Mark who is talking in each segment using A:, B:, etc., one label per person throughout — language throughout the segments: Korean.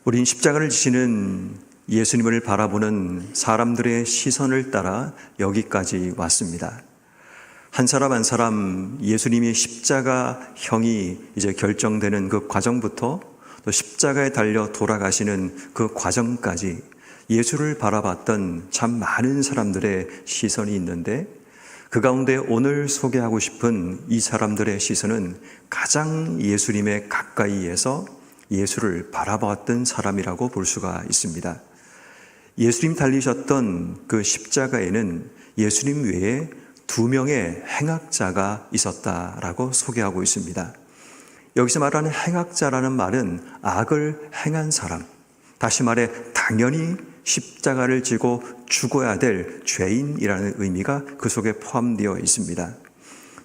A: 우린 십자가를 지시는 예수님을 바라보는 사람들의 시선을 따라 여기까지 왔습니다. 한 사람 한 사람 예수님이 십자가형이 이제 결정되는 그 과정부터 또 십자가에 달려 돌아가시는 그 과정까지 예수를 바라봤던 참 많은 사람들의 시선이 있는데, 그 가운데 오늘 소개하고 싶은 이 사람들의 시선은 가장 예수님의 가까이에서 예수를 바라봤던 사람이라고 볼 수가 있습니다. 예수님 달리셨던 그 십자가에는 예수님 외에 2명의 행악자가 있었다라고 소개하고 있습니다. 여기서 말하는 행악자라는 말은 악을 행한 사람, 다시 말해 당연히 십자가를 지고 죽어야 될 죄인이라는 의미가 그 속에 포함되어 있습니다.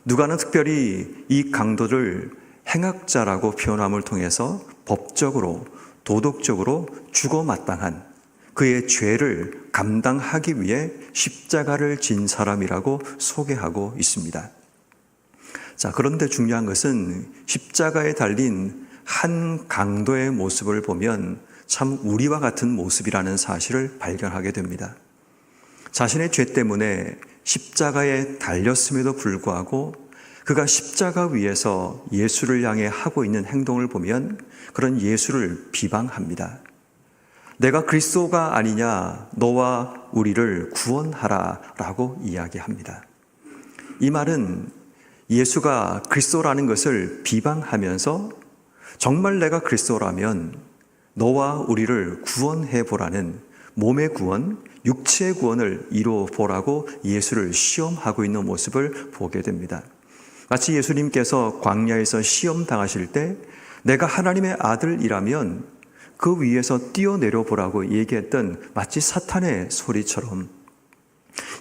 A: 누가는 특별히 이 강도를 행악자라고 표현함을 통해서 법적으로, 도덕적으로 죽어 마땅한 그의 죄를 감당하기 위해 십자가를 진 사람이라고 소개하고 있습니다. 자, 그런데 중요한 것은 십자가에 달린 한 강도의 모습을 보면 참 우리와 같은 모습이라는 사실을 발견하게 됩니다. 자신의 죄 때문에 십자가에 달렸음에도 불구하고 그가 십자가 위에서 예수를 향해 하고 있는 행동을 보면 그런 예수를 비방합니다. 내가 그리스도가 아니냐, 너와 우리를 구원하라 라고 이야기합니다. 이 말은 예수가 그리스도라는 것을 비방하면서 정말 내가 그리스도라면 너와 우리를 구원해 보라는, 몸의 구원, 육체의 구원을 이루어 보라고 예수를 시험하고 있는 모습을 보게 됩니다. 마치 예수님께서 광야에서 시험 당하실 때 내가 하나님의 아들이라면 그 위에서 뛰어내려 보라고 얘기했던 마치 사탄의 소리처럼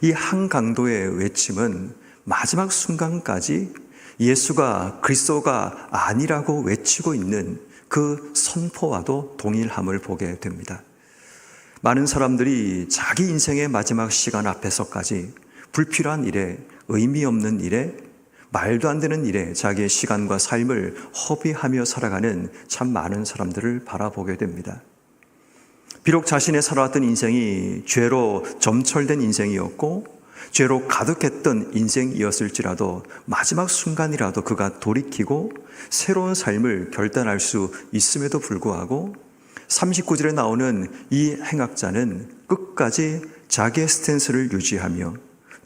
A: 이 한 강도의 외침은 마지막 순간까지 예수가 그리스도가 아니라고 외치고 있는 그 선포와도 동일함을 보게 됩니다. 많은 사람들이 자기 인생의 마지막 시간 앞에서까지 불필요한 일에, 의미 없는 일에, 말도 안 되는 일에 자기의 시간과 삶을 허비하며 살아가는 참 많은 사람들을 바라보게 됩니다. 비록 자신의 살아왔던 인생이 죄로 점철된 인생이었고 죄로 가득했던 인생이었을지라도 마지막 순간이라도 그가 돌이키고 새로운 삶을 결단할 수 있음에도 불구하고 39절에 나오는 이 행악자는 끝까지 자기의 스탠스를 유지하며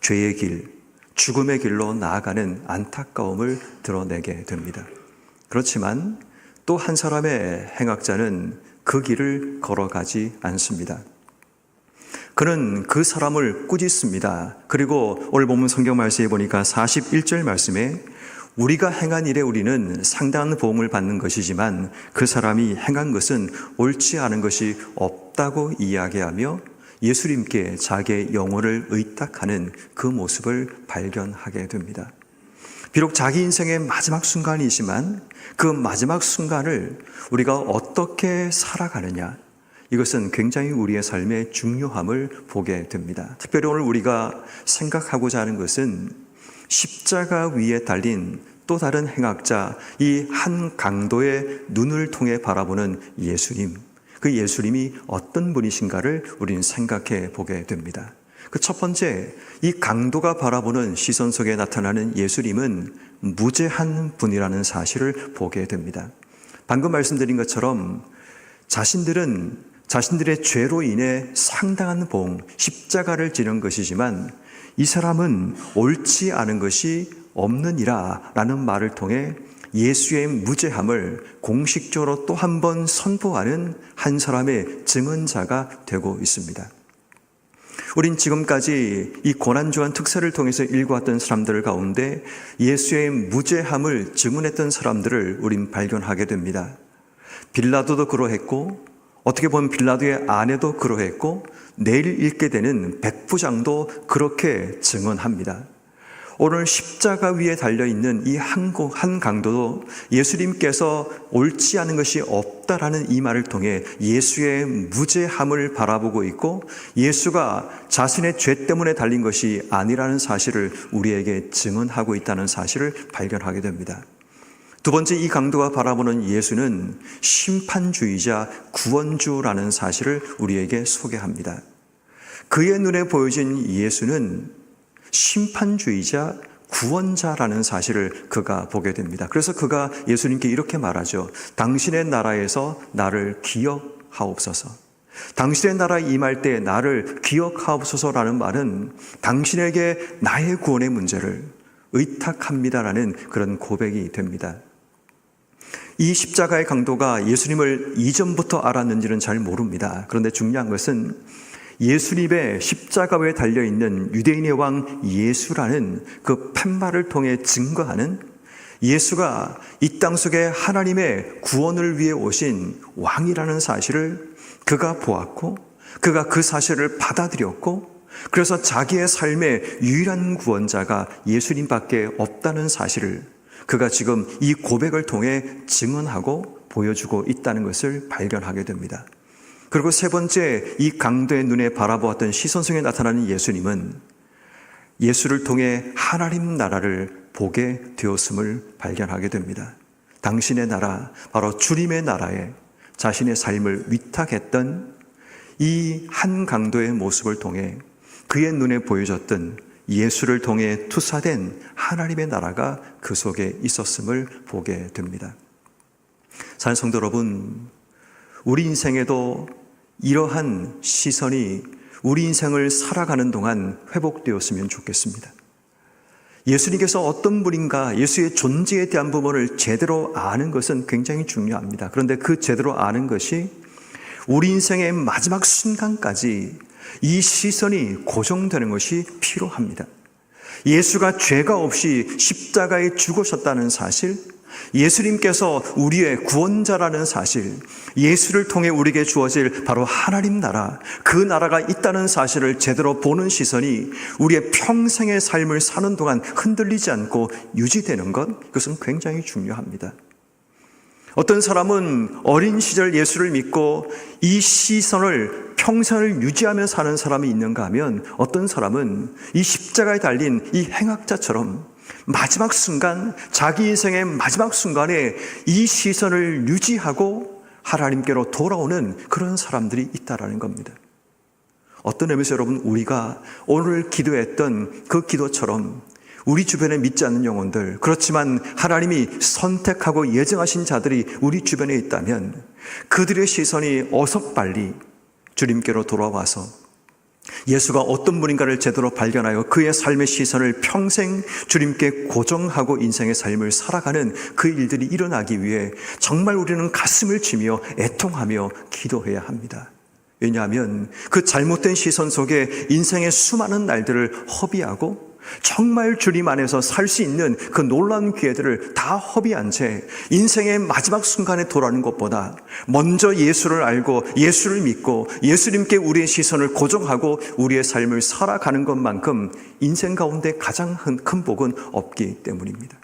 A: 죄의 길, 죽음의 길로 나아가는 안타까움을 드러내게 됩니다. 그렇지만 또 한 사람의 행악자는 그 길을 걸어가지 않습니다. 그는 그 사람을 꾸짖습니다. 그리고 오늘 본문 성경 말씀에 보니까 41절 말씀에 우리가 행한 일에 우리는 상당한 보응을 받는 것이지만 그 사람이 행한 것은 옳지 않은 것이 없다고 이야기하며 예수님께 자기의 영혼을 의탁하는 그 모습을 발견하게 됩니다. 비록 자기 인생의 마지막 순간이지만 그 마지막 순간을 우리가 어떻게 살아가느냐, 이것은 굉장히 우리의 삶의 중요함을 보게 됩니다. 특별히 오늘 우리가 생각하고자 하는 것은 십자가 위에 달린 또 다른 행악자, 이 한 강도의 눈을 통해 바라보는 예수님, 그 예수님이 어떤 분이신가를 우리는 생각해 보게 됩니다. 그 첫 번째, 이 강도가 바라보는 시선 속에 나타나는 예수님은 무죄한 분이라는 사실을 보게 됩니다. 방금 말씀드린 것처럼 자신들은 자신들의 죄로 인해 상당한 보응, 십자가를 지는 것이지만 이 사람은 옳지 않은 것이 없느니라 라는 말을 통해 예수의 무죄함을 공식적으로 또 한 번 선포하는 한 사람의 증언자가 되고 있습니다. 우린 지금까지 이 고난주간 특사를 통해서 읽어왔던 사람들 가운데 예수의 무죄함을 증언했던 사람들을 우린 발견하게 됩니다. 빌라도도 그러했고, 어떻게 보면 빌라도의 아내도 그러했고, 내일 읽게 되는 백부장도 그렇게 증언합니다. 오늘 십자가 위에 달려있는 이 한 강도도 예수님께서 옳지 않은 것이 없다라는 이 말을 통해 예수의 무죄함을 바라보고 있고, 예수가 자신의 죄 때문에 달린 것이 아니라는 사실을 우리에게 증언하고 있다는 사실을 발견하게 됩니다. 두 번째, 이 강도가 바라보는 예수는 심판주의자 구원주라는 사실을 우리에게 소개합니다. 그의 눈에 보여진 예수는 심판주의자 구원자라는 사실을 그가 보게 됩니다. 그래서 그가 예수님께 이렇게 말하죠. 당신의 나라에서 나를 기억하옵소서. 당신의 나라에 임할 때 나를 기억하옵소서라는 말은 당신에게 나의 구원의 문제를 의탁합니다라는 그런 고백이 됩니다. 이 십자가의 강도가 예수님을 이전부터 알았는지는 잘 모릅니다. 그런데 중요한 것은 예수님의 십자가 위에 달려있는 유대인의 왕 예수라는 그 팻말을 통해 증거하는 예수가 이 땅 속에 하나님의 구원을 위해 오신 왕이라는 사실을 그가 보았고, 그가 그 사실을 받아들였고, 그래서 자기의 삶의 유일한 구원자가 예수님밖에 없다는 사실을 그가 지금 이 고백을 통해 증언하고 보여주고 있다는 것을 발견하게 됩니다. 그리고 세 번째, 이 강도의 눈에 바라보았던 시선 속에 나타나는 예수님은 예수를 통해 하나님 나라를 보게 되었음을 발견하게 됩니다. 당신의 나라, 바로 주님의 나라에 자신의 삶을 위탁했던 이 한 강도의 모습을 통해 그의 눈에 보여졌던 예수를 통해 투사된 하나님의 나라가 그 속에 있었음을 보게 됩니다. 사랑하는 성도 여러분, 우리 인생에도 이러한 시선이 우리 인생을 살아가는 동안 회복되었으면 좋겠습니다. 예수님께서 어떤 분인가, 예수의 존재에 대한 부분을 제대로 아는 것은 굉장히 중요합니다. 그런데 그 제대로 아는 것이 우리 인생의 마지막 순간까지 이 시선이 고정되는 것이 필요합니다. 예수가 죄가 없이 십자가에 죽으셨다는 사실, 예수님께서 우리의 구원자라는 사실, 예수를 통해 우리에게 주어질 바로 하나님 나라, 그 나라가 있다는 사실을 제대로 보는 시선이 우리의 평생의 삶을 사는 동안 흔들리지 않고 유지되는 것, 그것은 굉장히 중요합니다. 어떤 사람은 어린 시절 예수를 믿고 이 시선을 평생을 유지하며 사는 사람이 있는가 하면, 어떤 사람은 이 십자가에 달린 이 행악자처럼 마지막 순간, 자기 인생의 마지막 순간에 이 시선을 유지하고 하나님께로 돌아오는 그런 사람들이 있다라는 겁니다. 어떤 의미에서 여러분, 우리가 오늘 기도했던 그 기도처럼 우리 주변에 믿지 않는 영혼들, 그렇지만 하나님이 선택하고 예정하신 자들이 우리 주변에 있다면 그들의 시선이 어서 빨리 주님께로 돌아와서 예수가 어떤 분인가를 제대로 발견하여 그의 삶의 시선을 평생 주님께 고정하고 인생의 삶을 살아가는 그 일들이 일어나기 위해 정말 우리는 가슴을 치며 애통하며 기도해야 합니다. 왜냐하면 그 잘못된 시선 속에 인생의 수많은 날들을 허비하고 정말 주님 안에서 살 수 있는 그 놀라운 기회들을 다 허비한 채 인생의 마지막 순간에 돌아오는 것보다 먼저 예수를 알고 예수를 믿고 예수님께 우리의 시선을 고정하고 우리의 삶을 살아가는 것만큼 인생 가운데 가장 큰 복은 없기 때문입니다.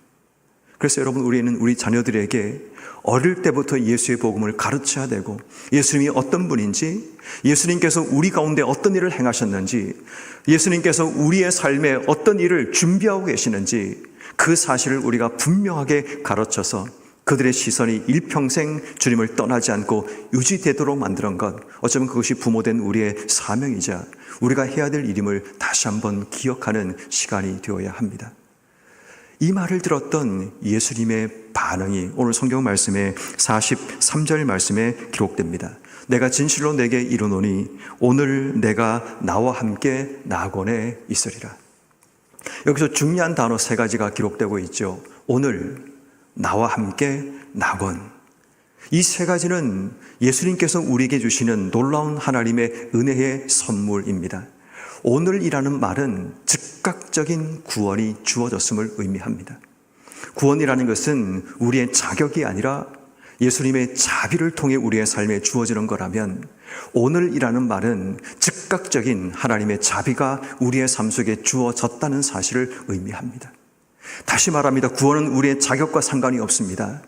A: 그래서 여러분, 우리는 우리 자녀들에게 어릴 때부터 예수의 복음을 가르쳐야 되고, 예수님이 어떤 분인지, 예수님께서 우리 가운데 어떤 일을 행하셨는지, 예수님께서 우리의 삶에 어떤 일을 준비하고 계시는지 그 사실을 우리가 분명하게 가르쳐서 그들의 시선이 일평생 주님을 떠나지 않고 유지되도록 만드는 것, 어쩌면 그것이 부모된 우리의 사명이자 우리가 해야 될 일임을 다시 한번 기억하는 시간이 되어야 합니다. 이 말을 들었던 예수님의 반응이 오늘 성경 말씀의 43절 말씀에 기록됩니다. 내가 진실로 내게 이르노니 오늘 내가 나와 함께 낙원에 있으리라. 여기서 중요한 단어 세 가지가 기록되고 있죠. 오늘, 나와 함께, 낙원. 이 세 가지는 예수님께서 우리에게 주시는 놀라운 하나님의 은혜의 선물입니다. 오늘이라는 말은 즉각적인 구원이 주어졌음을 의미합니다. 구원이라는 것은 우리의 자격이 아니라 예수님의 자비를 통해 우리의 삶에 주어지는 거라면, 오늘이라는 말은 즉각적인 하나님의 자비가 우리의 삶 속에 주어졌다는 사실을 의미합니다. 다시 말합니다. 구원은 우리의 자격과 상관이 없습니다.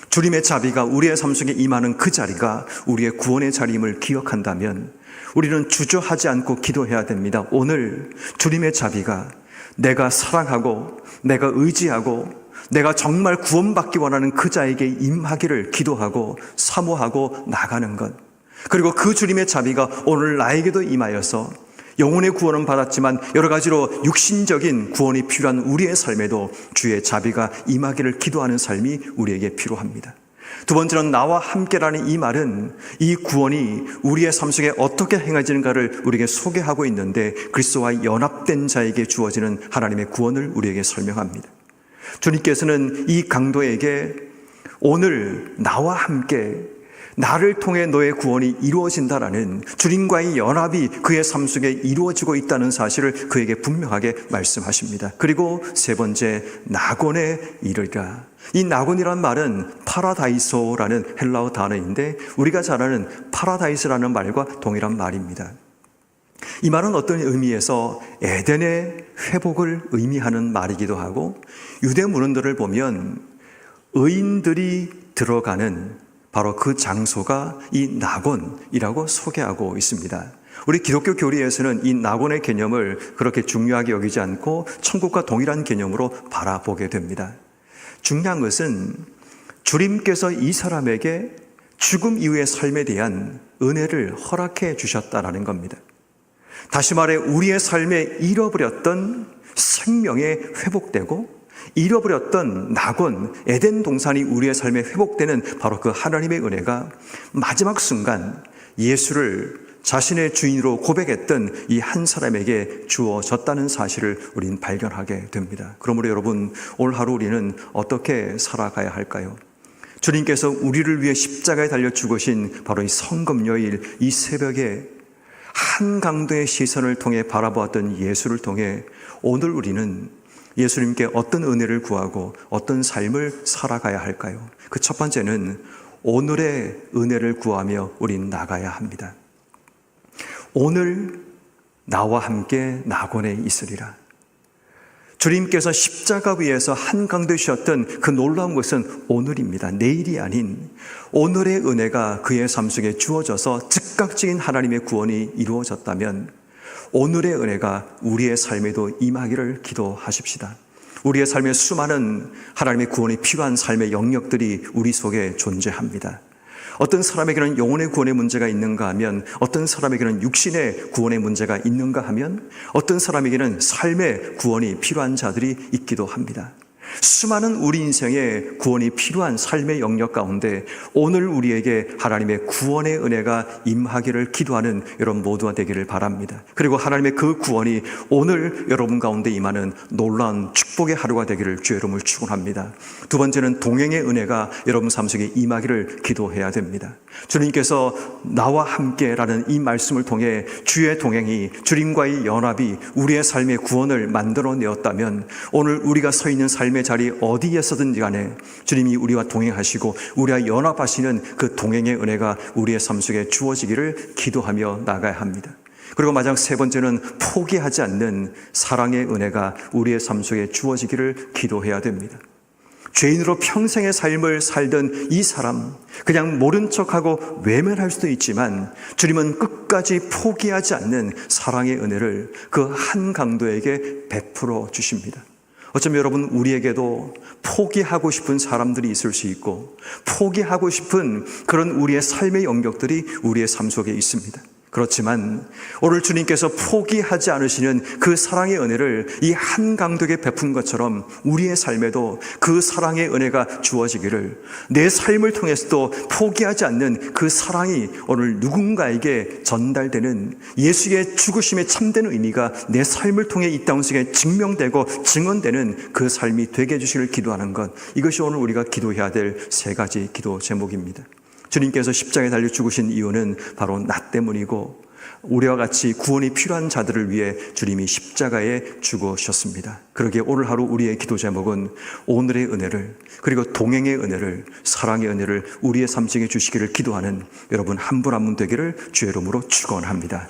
A: 주님의 자비가 우리의 삶 속에 임하는 그 자리가 우리의 구원의 자리임을 기억한다면 우리는 주저하지 않고 기도해야 됩니다. 오늘 주님의 자비가 내가 사랑하고 내가 의지하고 내가 정말 구원받기 원하는 그 자에게 임하기를 기도하고 사모하고 나가는 것, 그리고 그 주님의 자비가 오늘 나에게도 임하여서 영혼의 구원은 받았지만 여러 가지로 육신적인 구원이 필요한 우리의 삶에도 주의 자비가 임하기를 기도하는 삶이 우리에게 필요합니다. 두 번째는 나와 함께라는 이 말은 이 구원이 우리의 삶 속에 어떻게 행해지는가를 우리에게 소개하고 있는데, 그리스도와 연합된 자에게 주어지는 하나님의 구원을 우리에게 설명합니다. 주님께서는 이 강도에게 오늘 나와 함께 나를 통해 너의 구원이 이루어진다라는 주님과의 연합이 그의 삶 속에 이루어지고 있다는 사실을 그에게 분명하게 말씀하십니다. 그리고 세 번째, 낙원에 이르리라. 이 낙원이란 말은 파라다이소라는 헬라어 단어인데 우리가 잘 아는 파라다이스라는 말과 동일한 말입니다. 이 말은 어떤 의미에서 에덴의 회복을 의미하는 말이기도 하고, 유대 문헌들을 보면 의인들이 들어가는 바로 그 장소가 이 낙원이라고 소개하고 있습니다. 우리 기독교 교리에서는 이 낙원의 개념을 그렇게 중요하게 여기지 않고 천국과 동일한 개념으로 바라보게 됩니다. 중요한 것은 주님께서 이 사람에게 죽음 이후의 삶에 대한 은혜를 허락해 주셨다라는 겁니다. 다시 말해 우리의 삶에 잃어버렸던 생명에 회복되고 잃어버렸던 낙원, 에덴 동산이 우리의 삶에 회복되는 바로 그 하나님의 은혜가 마지막 순간 예수를 자신의 주인으로 고백했던 이 한 사람에게 주어졌다는 사실을 우리는 발견하게 됩니다. 그러므로 여러분, 오늘 하루 우리는 어떻게 살아가야 할까요? 주님께서 우리를 위해 십자가에 달려 죽으신 바로 이 성금요일, 이 새벽에 한 강도의 시선을 통해 바라보았던 예수를 통해 오늘 우리는 예수님께 어떤 은혜를 구하고 어떤 삶을 살아가야 할까요? 그 첫 번째는 오늘의 은혜를 구하며 우린 나가야 합니다. 오늘 나와 함께 낙원에 있으리라. 주님께서 십자가 위에서 한강 되셨던 그 놀라운 것은 오늘입니다. 내일이 아닌 오늘의 은혜가 그의 삶 속에 주어져서 즉각적인 하나님의 구원이 이루어졌다면 오늘의 은혜가 우리의 삶에도 임하기를 기도하십시다. 우리의 삶에 수많은 하나님의 구원이 필요한 삶의 영역들이 우리 속에 존재합니다. 어떤 사람에게는 영혼의 구원의 문제가 있는가 하면, 어떤 사람에게는 육신의 구원의 문제가 있는가 하면, 어떤 사람에게는 삶의 구원이 필요한 자들이 있기도 합니다. 수많은 우리 인생의 구원이 필요한 삶의 영역 가운데 오늘 우리에게 하나님의 구원의 은혜가 임하기를 기도하는 여러분 모두가 되기를 바랍니다. 그리고 하나님의 그 구원이 오늘 여러분 가운데 임하는 놀라운 축복의 하루가 되기를 주의 이름을 축원합니다. 두 번째는 동행의 은혜가 여러분 삶 속에 임하기를 기도해야 됩니다. 주님께서 나와 함께라는 이 말씀을 통해 주의 동행이, 주님과의 연합이 우리의 삶의 구원을 만들어내었다면 오늘 우리가 서 있는 삶의 자리 어디에서든지 간에 주님이 우리와 동행하시고 우리와 연합하시는 그 동행의 은혜가 우리의 삶 속에 주어지기를 기도하며 나가야 합니다. 그리고 마지막 세 번째는 포기하지 않는 사랑의 은혜가 우리의 삶 속에 주어지기를 기도해야 됩니다. 죄인으로 평생의 삶을 살던 이 사람, 그냥 모른 척하고 외면할 수도 있지만 주님은 끝까지 포기하지 않는 사랑의 은혜를 그 한 강도에게 베풀어 주십니다. 어쩌면 여러분, 우리에게도 포기하고 싶은 사람들이 있을 수 있고 포기하고 싶은 그런 우리의 삶의 영역들이 우리의 삶 속에 있습니다. 그렇지만 오늘 주님께서 포기하지 않으시는 그 사랑의 은혜를 이 한 강도에게 베푼 것처럼 우리의 삶에도 그 사랑의 은혜가 주어지기를, 내 삶을 통해서도 포기하지 않는 그 사랑이 오늘 누군가에게 전달되는 예수의 죽으심의 참된 의미가 내 삶을 통해 이 땅 속에 증명되고 증언되는 그 삶이 되게 해주시기를 기도하는 것, 이것이 오늘 우리가 기도해야 될 세 가지 기도 제목입니다. 주님께서 십자가에 달려 죽으신 이유는 바로 나 때문이고 우리와 같이 구원이 필요한 자들을 위해 주님이 십자가에 죽으셨습니다. 그러기에 오늘 하루 우리의 기도 제목은 오늘의 은혜를, 그리고 동행의 은혜를, 사랑의 은혜를 우리의 삶 속에 주시기를 기도하는 여러분 한 분 한 분 되기를 주의 이름으로 축원합니다.